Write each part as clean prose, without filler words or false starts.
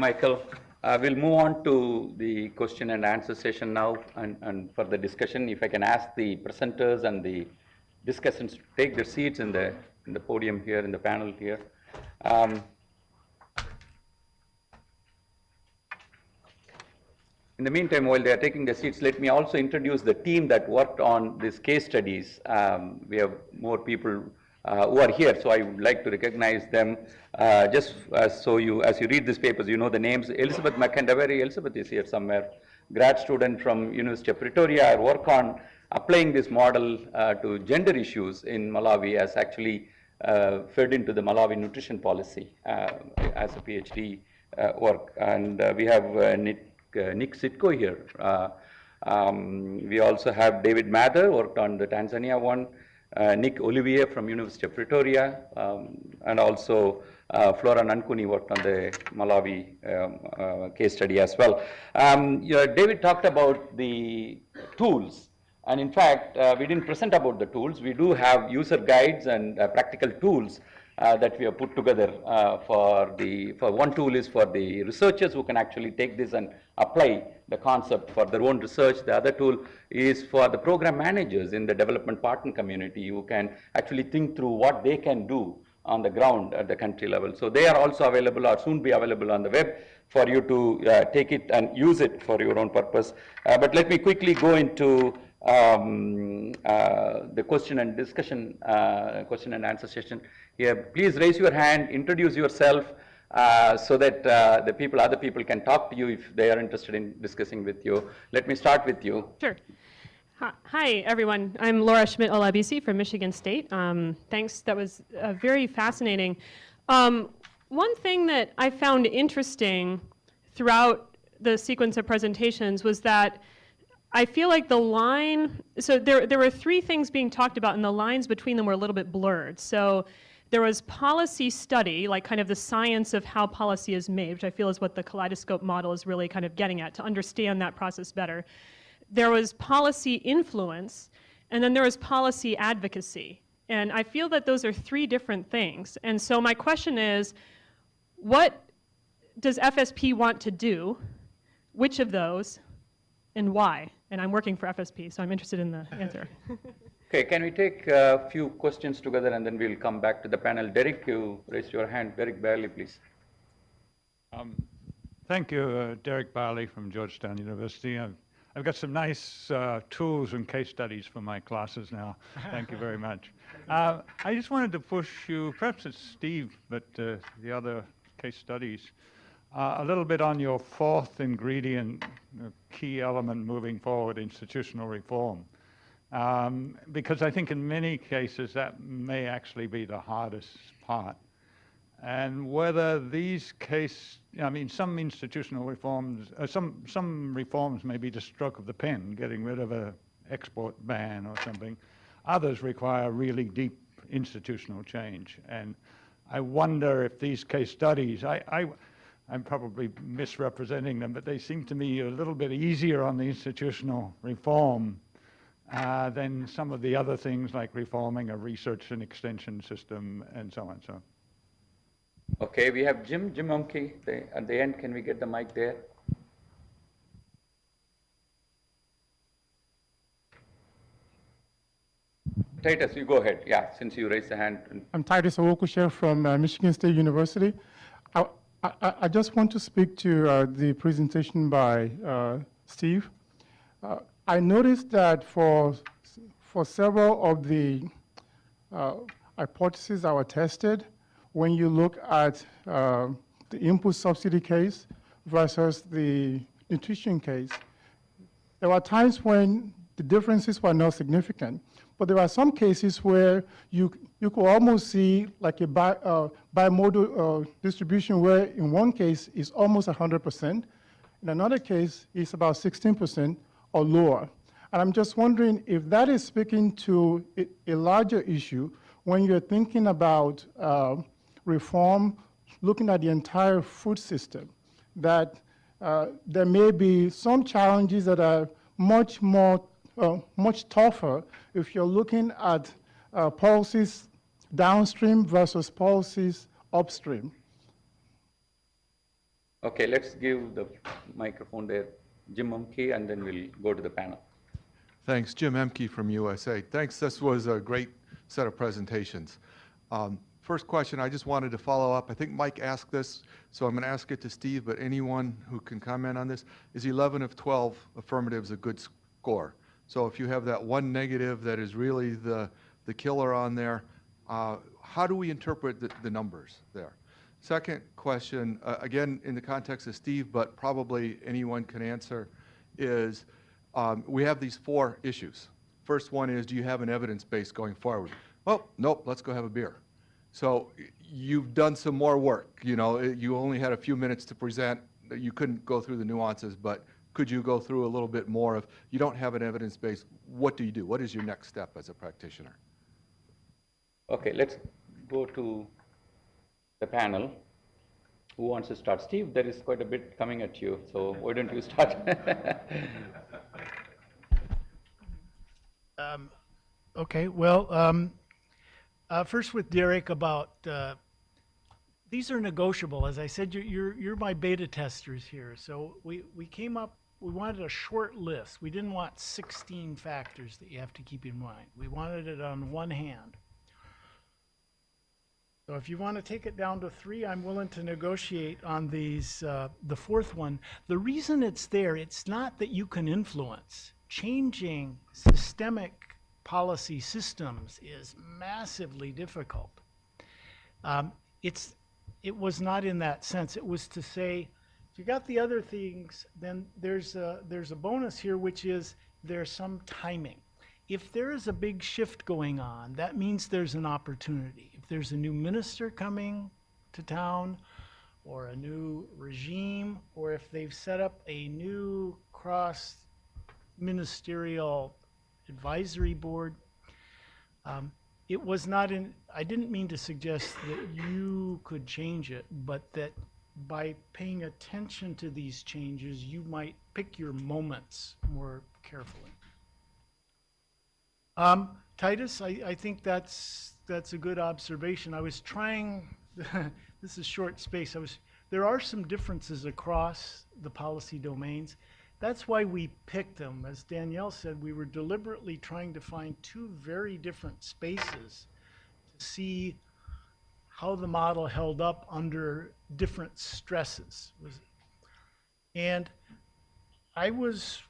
Michael. We'll move on to the question and answer session now and for the discussion. If I can ask the presenters and the discussants to take their seats in the podium here, in the panel here. In the meantime, while they are taking their seats, let me also introduce the team that worked on these case studies. We have more people who are here, so I would like to recognize them. Just as you read these papers, you know the names. Elizabeth McIntyre, Elizabeth is here somewhere, grad student from University of Pretoria. I work on applying this model to gender issues in Malawi, as actually fed into the Malawi nutrition policy as a PhD work. And we have Nick Sitko here. We also have David Mather, worked on the Tanzania one, Nick Olivier from University of Pretoria, and also Flora Nankuni worked on the Malawi case study as well. David talked about the tools, and in fact, we didn't present about the tools. We do have user guides and practical tools that we have put together for one tool is for the researchers who can actually take this and apply the concept for their own research. The other tool is for the program managers in the development partner community who can actually think through what they can do on the ground at the country level. So they are also available or soon be available on the web for you to take it and use it for your own purpose. But let me quickly go into the question and discussion, question and answer session here. Please raise your hand, introduce yourself so that other people can talk to you if they are interested in discussing with you. Let me start with you. Sure. Hi, everyone. I'm Laura Schmidt Olabisi from Michigan State. Thanks. That was very fascinating. One thing that I found interesting throughout the sequence of presentations was that I feel like the line, so there were three things being talked about, and the lines between them were a little bit blurred. So there was policy study, like kind of the science of how policy is made, which I feel is what the Kaleidoscope model is really kind of getting at, to understand that process better. There was policy influence, and then there was policy advocacy. And I feel that those are three different things. And so my question is, what does FSP want to do? Which of those? And why? And I'm working for FSP, so I'm interested in the answer. Okay, can we take a few questions together and then we'll come back to the panel. Derek, you raised your hand. Derek Barley, please. Thank you, Derek Barley from Georgetown University. I've got some nice tools and case studies for my classes now. Thank you very much. I just wanted to push you, perhaps it's Steve, but the other case studies, a little bit on your fourth ingredient, key element moving forward, institutional reform. Because I think in many cases that may actually be the hardest part. And whether these some institutional reforms, some reforms may be the stroke of the pen, getting rid of an export ban or something. Others require really deep institutional change. And I wonder if these case studies, I'm probably misrepresenting them, but they seem to me a little bit easier on the institutional reform than some of the other things like reforming a research and extension system and so on. So. Okay, we have Jim Umke at the end. Can we get the mic there? Titus, you go ahead. Yeah, since you raised the hand. I'm Titus Owokushe from Michigan State University. I just want to speak to the presentation by Steve. I noticed that for several of the hypotheses that were tested, when you look at the input subsidy case versus the nutrition case, there were times when the differences were not significant. But there are some cases where you could almost see like a bimodal distribution where in one case it's almost 100%, in another case it's about 16% or lower. And I'm just wondering if that is speaking to a larger issue when you're thinking about reform, looking at the entire food system, that there may be some challenges that are much tougher if you're looking at policies downstream versus policies upstream. Okay, let's give the microphone there, Jim Umke, and then we'll go to the panel. Thanks. Jim Emke from USA. Thanks. This was a great set of presentations. First question, I just wanted to follow up. I think Mike asked this, so I'm going to ask it to Steve, but anyone who can comment on this. Is 11 of 12 affirmatives a good score? So if you have that one negative that is really the killer on there, how do we interpret the numbers there? Second question, again, in the context of Steve, but probably anyone can answer, is we have these 4 issues. First one is, do you have an evidence base going forward? Oh, nope, let's go have a beer. So you've done some more work. You know, you only had a few minutes to present. You couldn't go through the nuances, but could you go through a little bit more of, you don't have an evidence base, what do you do? What is your next step as a practitioner? Okay, let's go to the panel. Who wants to start? Steve, there is quite a bit coming at you, so why don't you start? Okay, well, first with Derek about, these are negotiable. As I said, you're my beta testers here. So we came up, we wanted a short list. We didn't want 16 factors that you have to keep in mind. We wanted it on one hand. So if you want to take it down to 3, I'm willing to negotiate on these, the 4th one. The reason it's there, it's not that you can influence. Changing systemic policy systems is massively difficult. It was not in that sense. It was to say, if you got the other things, then there's a bonus here, which is there's some timing. If there is a big shift going on, that means there's an opportunity. If there's a new minister coming to town, or a new regime, or if they've set up a new cross-ministerial advisory board, it was not in, I didn't mean to suggest that you could change it, but that by paying attention to these changes, you might pick your moments more carefully. Titus, I think that's a good observation. I was trying, this is short space, there are some differences across the policy domains. That's why we picked them. As Danielle said, we were deliberately trying to find 2 very different spaces to see how the model held up under different stresses. And I was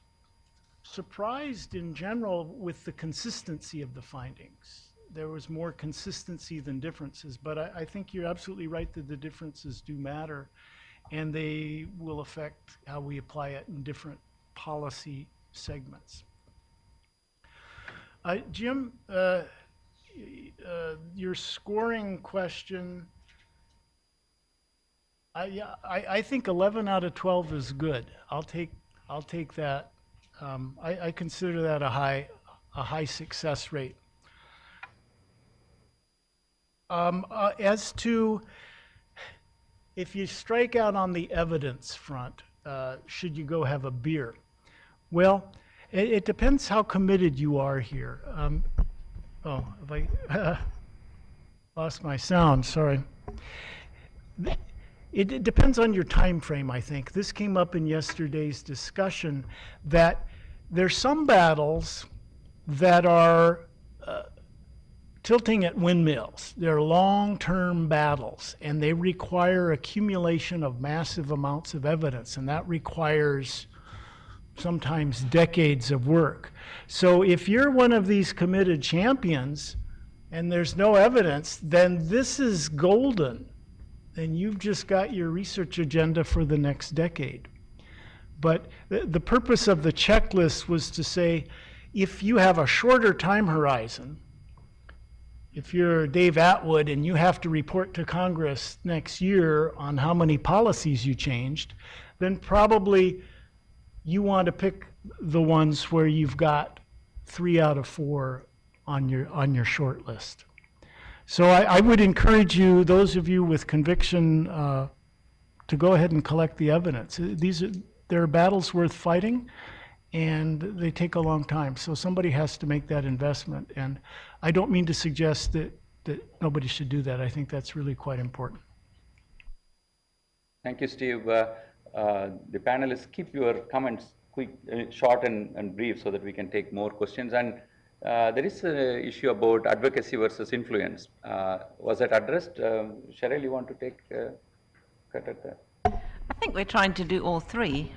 surprised in general with the consistency of the findings. There was more consistency than differences, but I think you're absolutely right that the differences do matter, and they will affect how we apply it in different policy segments. Jim, your scoring question, I think 11 out of 12 is good. I'll take that. I consider that a high success rate. As to if you strike out on the evidence front, should you go have a beer? Well, it depends how committed you are here. Oh, have I lost my sound? Sorry. It depends on your time frame, I think. This came up in yesterday's discussion that there's some battles that are tilting at windmills. They're long-term battles, and they require accumulation of massive amounts of evidence, and that requires sometimes decades of work. So if you're one of these committed champions and there's no evidence, then this is golden. And you've just got your research agenda for the next decade. But the purpose of the checklist was to say, if you have a shorter time horizon, if you're Dave Atwood and you have to report to Congress next year on how many policies you changed, then probably you want to pick the ones where you've got 3 out of 4 on your short list. So I would encourage you, those of you with conviction, to go ahead and collect the evidence. There are battles worth fighting, and they take a long time. So somebody has to make that investment. And I don't mean to suggest that nobody should do that. I think that's really quite important. Thank you, Steve. The panelists, keep your comments quick, short and brief so that we can take more questions. And there is an issue about advocacy versus influence. Was that addressed? Cheryl, you want to take cut at that? I think we're trying to do all three.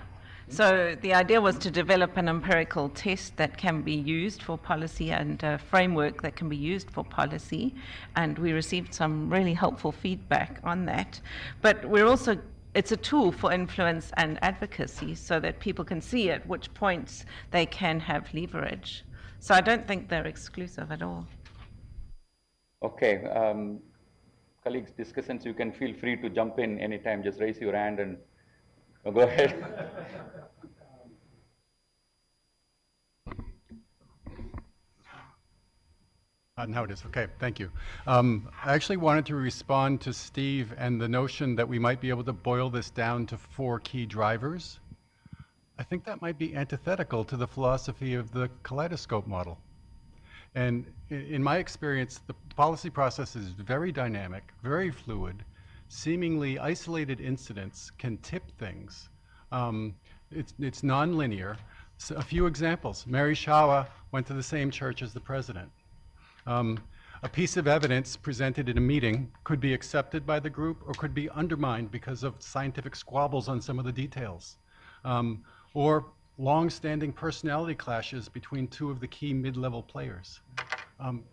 So the idea was to develop an empirical test that can be used for policy and a framework that can be used for policy. And we received some really helpful feedback on that. But we're also, it's a tool for influence and advocacy so that people can see at which points they can have leverage. So I don't think they're exclusive at all. Okay. Colleagues, discussants, you can feel free to jump in anytime. Just raise your hand and go ahead. Now it is. Okay, thank you. I actually wanted to respond to Steve and the notion that we might be able to boil this down to 4 key drivers. I think that might be antithetical to the philosophy of the Kaleidoscope model. And in my experience, the policy process is very dynamic, very fluid. Seemingly isolated incidents can tip things. It's nonlinear. So a few examples. Mary Shawa went to the same church as the president. A piece of evidence presented in a meeting could be accepted by the group or could be undermined because of scientific squabbles on some of the details. Or long-standing personality clashes between 2 of the key mid-level players.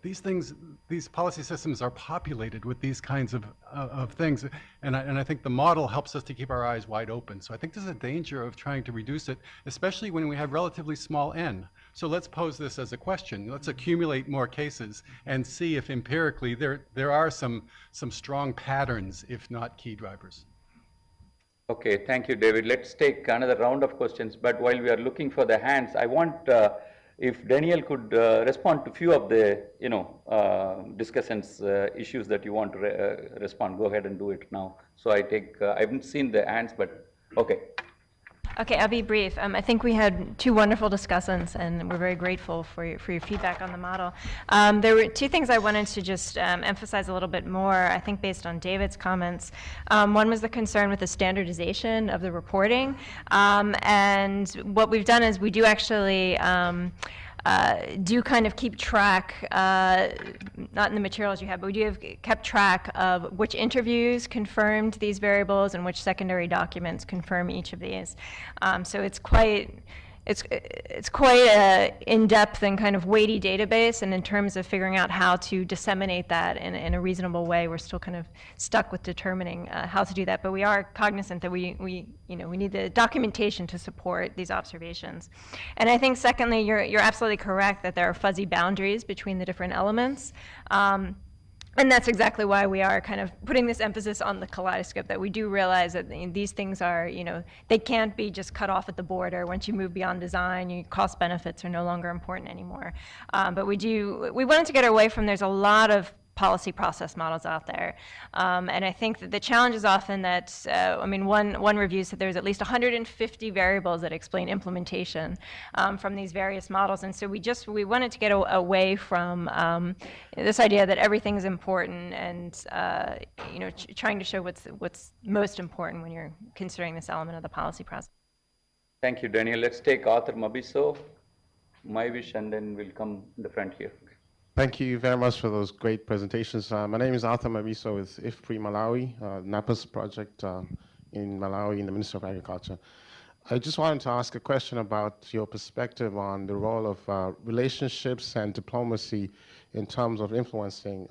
These policy systems are populated with these kinds of things, and I think the model helps us to keep our eyes wide open. So I think there's a danger of trying to reduce it, especially when we have relatively small n. So let's pose this as a question. Let's accumulate more cases and see if empirically there are some strong patterns, if not key drivers. Okay, thank you, David. Let's take another round of questions. But while we are looking for the hands, I want if Daniel could respond to a few of the discussants' issues that you want to respond. Go ahead and do it now. So I haven't seen the hands, but okay. Okay, I'll be brief. I think we had 2 wonderful discussants, and we're very grateful for your feedback on the model. There were 2 things I wanted to just emphasize a little bit more, I think based on David's comments. One was the concern with the standardization of the reporting. And what we've done is we do actually do kind of keep track, not in the materials you have, but we do have kept track of which interviews confirmed these variables and which secondary documents confirm each of these. So it's quite a in-depth and kind of weighty database, and in terms of figuring out how to disseminate that in a reasonable way, we're still kind of stuck with determining how to do that. But we are cognizant that we need the documentation to support these observations. And I think secondly, you're absolutely correct that there are fuzzy boundaries between the different elements. And that's exactly why we are kind of putting this emphasis on the kaleidoscope, that we do realize that these things are, they can't be just cut off at the border. Once you move beyond design, your cost benefits are no longer important anymore. But we wanted to get away from, there's a lot of policy process models out there. And I think that the challenge is often that, one review said there's at least 150 variables that explain implementation from these various models. And so we wanted to get away from this idea that everything is important and, trying to show what's most important when you're considering this element of the policy process. Thank you, Daniel. Let's take Arthur Mabiso, Maivish, and then we'll come in the front here. Thank you very much for those great presentations. My name is Arthur Mabiso with IFPRI Malawi, NAPA's project in Malawi in the Ministry of Agriculture. I just wanted to ask a question about your perspective on the role of relationships and diplomacy in terms of influencing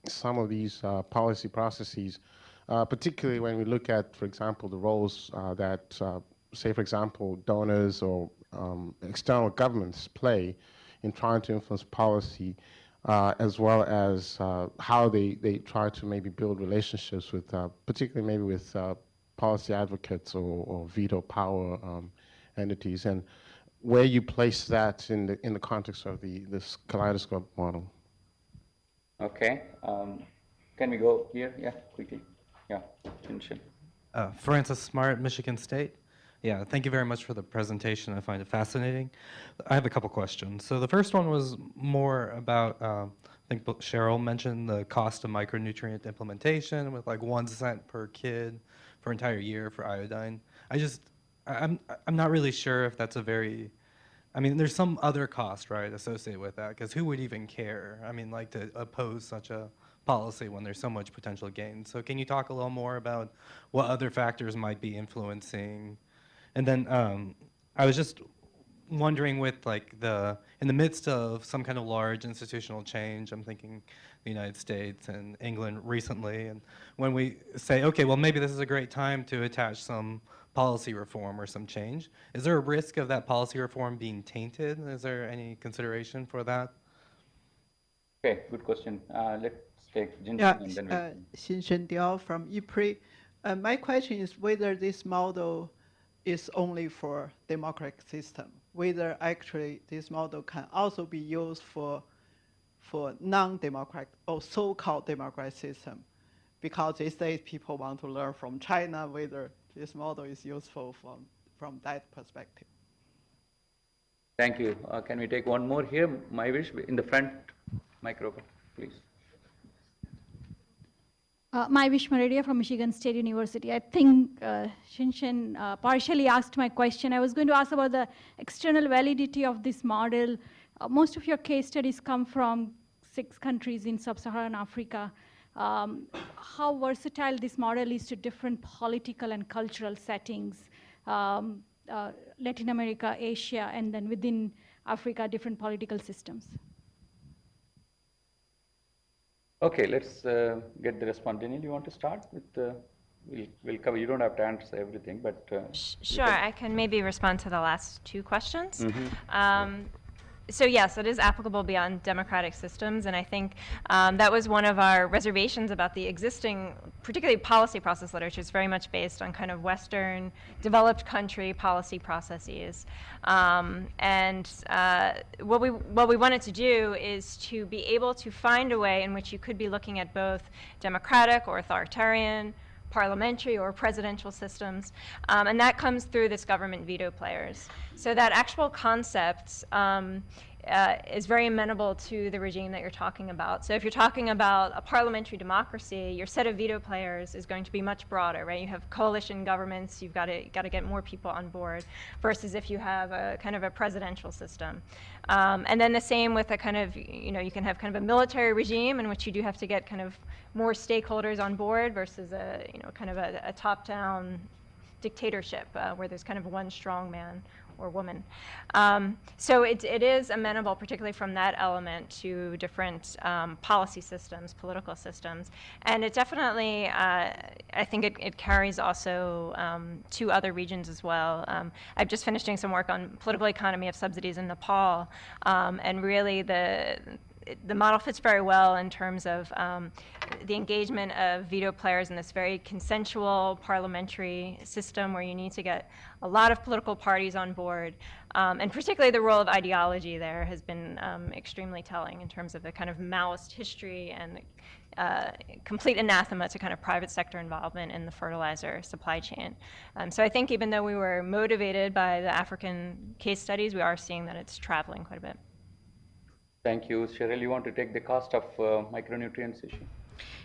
some of these policy processes, particularly when we look at, for example, the roles that, say, for example, donors or external governments play in trying to influence policy, as well as how they try to maybe build relationships with, particularly maybe with policy advocates or veto power entities, and where you place that in the context of this Kaleidoscope model. Okay. Can we go here? Yeah, quickly. Yeah, Chin. Francis Smart, Michigan State. Yeah, thank you very much for the presentation. I find it fascinating. I have a couple questions. So the first one was more about, I think Cheryl mentioned the cost of micronutrient implementation with like 1 cent per kid for an entire year for iodine. I'm not really sure if that's a very, I mean, there's some other cost, right, associated with that, because who would even care? I mean, like, to oppose such a policy when there's so much potential gain. So can you talk a little more about what other factors might be influencing? And then I was just wondering, with like in the midst of some kind of large institutional change, I'm thinking the United States and England recently, and when we say, okay, well, maybe this is a great time to attach some policy reform or some change, is there a risk of that policy reform being tainted? Is there any consideration for that? Okay, good question. Let's take Jin Yeah, and then we'll... Xin Shendiao from IFPRI. My question is whether this model is only for democratic system, whether actually this model can also be used for non-democratic or so-called democratic system, because these days people want to learn from China whether this model is useful from that perspective. Thank you. Can we take one more here? My wish in the front microphone, please. My wish Maradia from Michigan State University. I think Shinshin partially asked my question. I was going to ask about the external validity of this model. Most of your case studies come from 6 countries in sub-Saharan Africa. How versatile this model is to different political and cultural settings, Latin America, Asia, and then within Africa, different political systems. Okay, let's get the response. Daniel, you want to start with we'll cover, you don't have to answer everything, but... Sure, I can maybe respond to the last 2 questions. So yes, it is applicable beyond democratic systems, and I think that was one of our reservations about the existing, particularly policy process literature. It's very much based on kind of Western developed country policy processes. And what we wanted to do is to be able to find a way in which you could be looking at both democratic or authoritarian, parliamentary or presidential systems, and that comes through this government veto players. So that actual concept is very amenable to the regime that you're talking about. So if you're talking about a parliamentary democracy, your set of veto players is going to be much broader, right? You have coalition governments, you've got to get more people on board, versus if you have a kind of a presidential system. And then the same with a kind of, you can have kind of a military regime in which you do have to get kind of more stakeholders on board versus a, kind of a top-down dictatorship where there's kind of one strong man or woman. So it is amenable, particularly from that element, to different policy systems, political systems. And it definitely, I think it carries also to other regions as well. I've just finished doing some work on political economy of subsidies in Nepal, and really the model fits very well in terms of the engagement of veto players in this very consensual parliamentary system where you need to get a lot of political parties on board. And particularly the role of ideology there has been extremely telling in terms of the kind of Maoist history and complete anathema to kind of private sector involvement in the fertilizer supply chain. So I think even though we were motivated by the African case studies, we are seeing that it's traveling quite a bit. Thank you. Cheryl, you want to take the cost of micronutrients issue?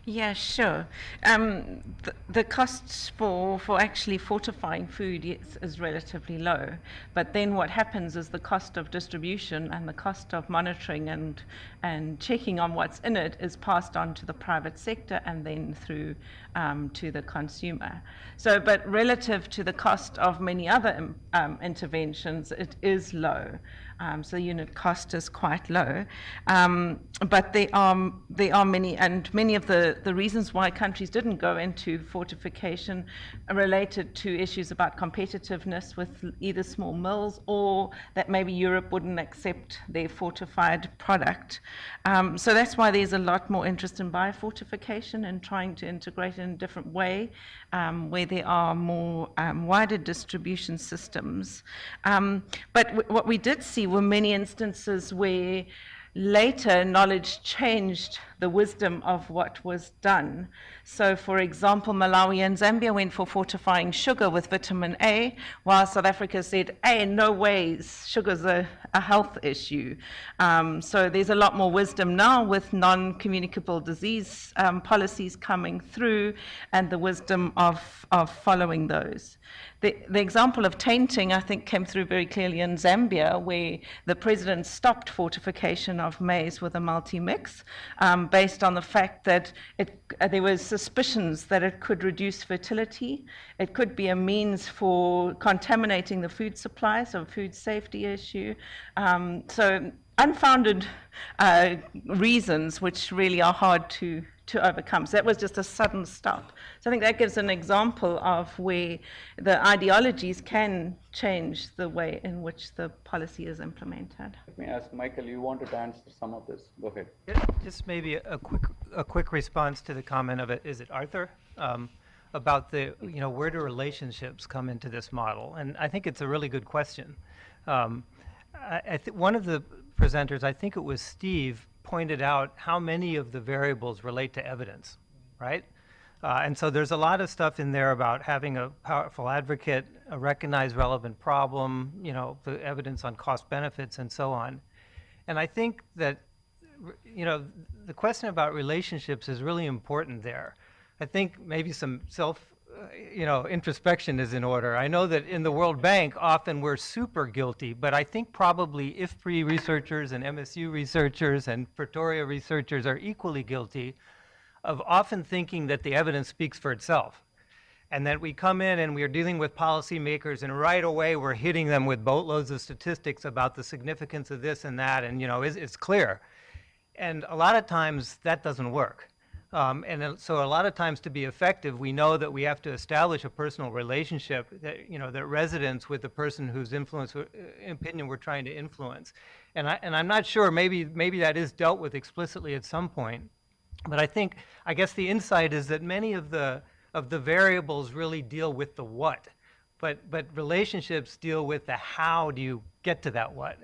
Yeah, sure. The costs for actually fortifying food is relatively low, but then what happens is the cost of distribution and the cost of monitoring and checking on what's in it is passed on to the private sector and then through to the consumer. So, but relative to the cost of many other interventions, it is low. So the unit cost is quite low, but there are many, and many of the reasons why countries didn't go into fortification are related to issues about competitiveness with either small mills or that maybe Europe wouldn't accept their fortified product. So that's why there's a lot more interest in biofortification and trying to integrate it in a different way, where there are more wider distribution systems. But what we did see were many instances where Later, knowledge changed the wisdom of what was done. So, for example, Malawi and Zambia went for fortifying sugar with vitamin A, while South Africa said, hey, no ways, sugar's a health issue. So there's a lot more wisdom now with non-communicable disease policies coming through, and the wisdom of following those. The example of tainting, I think, came through very clearly in Zambia, where the president stopped fortification of maize with a multi-mix based on the fact that there were suspicions that it could reduce fertility. It could be a means for contaminating the food supply, so a food safety issue. So unfounded reasons, which really are hard to overcome. So that was just a sudden stop. So I think that gives an example of where the ideologies can change the way in which the policy is implemented. Let me ask Michael, you wanted to answer some of this. Go ahead. Just maybe a quick response to the comment of is it Arthur? About the, where do relationships come into this model? And I think it's a really good question. I think one of the presenters, I think it was Steve, pointed out how many of the variables relate to evidence, right? And so there's a lot of stuff in there about having a powerful advocate, a recognized relevant problem, the evidence on cost benefits and so on. And I think that, the question about relationships is really important there. I think maybe some introspection is in order. I know that in the World Bank, often we're super guilty, but I think probably IFPRI researchers and MSU researchers and Pretoria researchers are equally guilty of often thinking that the evidence speaks for itself. And that we come in and we are dealing with policymakers and right away we're hitting them with boatloads of statistics about the significance of this and that, and it's clear. And a lot of times that doesn't work. So a lot of times to be effective, we know that we have to establish a personal relationship that, that resonates with the person whose opinion we're trying to influence. And I'm not sure, maybe that is dealt with explicitly at some point. But I guess the insight is that many of the variables really deal with the what, but relationships deal with the how do you get to that what.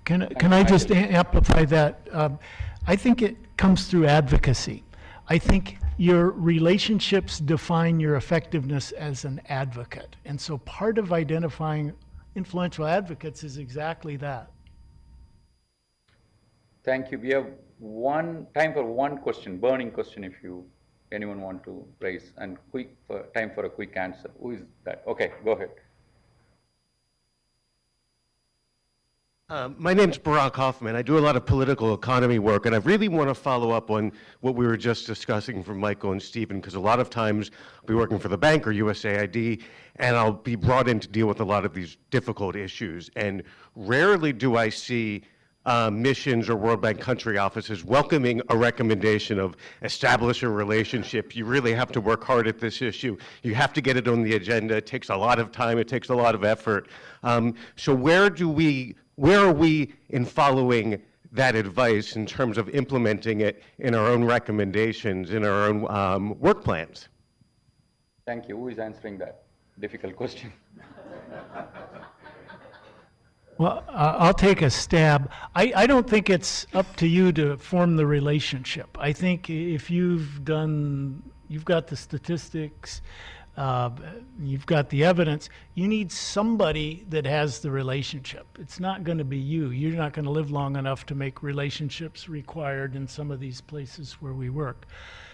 Can I just amplify that? I think it comes through advocacy. I think your relationships define your effectiveness as an advocate. And so part of identifying influential advocates is exactly that. Thank you. We have time for one question, burning question if anyone want to raise, and time for a quick answer. Who is that? Okay, go ahead. My name's Barack Hoffman. I do a lot of political economy work, and I really want to follow up on what we were just discussing from Michael and Stephen, because a lot of times I'll be working for the bank or USAID, and I'll be brought in to deal with a lot of these difficult issues. And rarely do I see missions or World Bank country offices welcoming a recommendation of establish a relationship. You really have to work hard at this issue. You have to get it on the agenda. It takes a lot of time. It takes a lot of effort. So where are we in following that advice in terms of implementing it in our own recommendations, in our own work plans? Thank you. Who is answering that difficult question? Well, I'll take a stab. I don't think it's up to you to form the relationship. I think if you've got the statistics, you've got the evidence, you need somebody that has the relationship. It's not going to be you. You're not going to live long enough to make relationships required in some of these places where we work.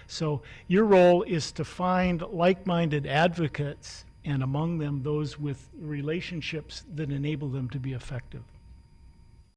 So your role is to find like-minded advocates, and among them those with relationships that enable them to be effective.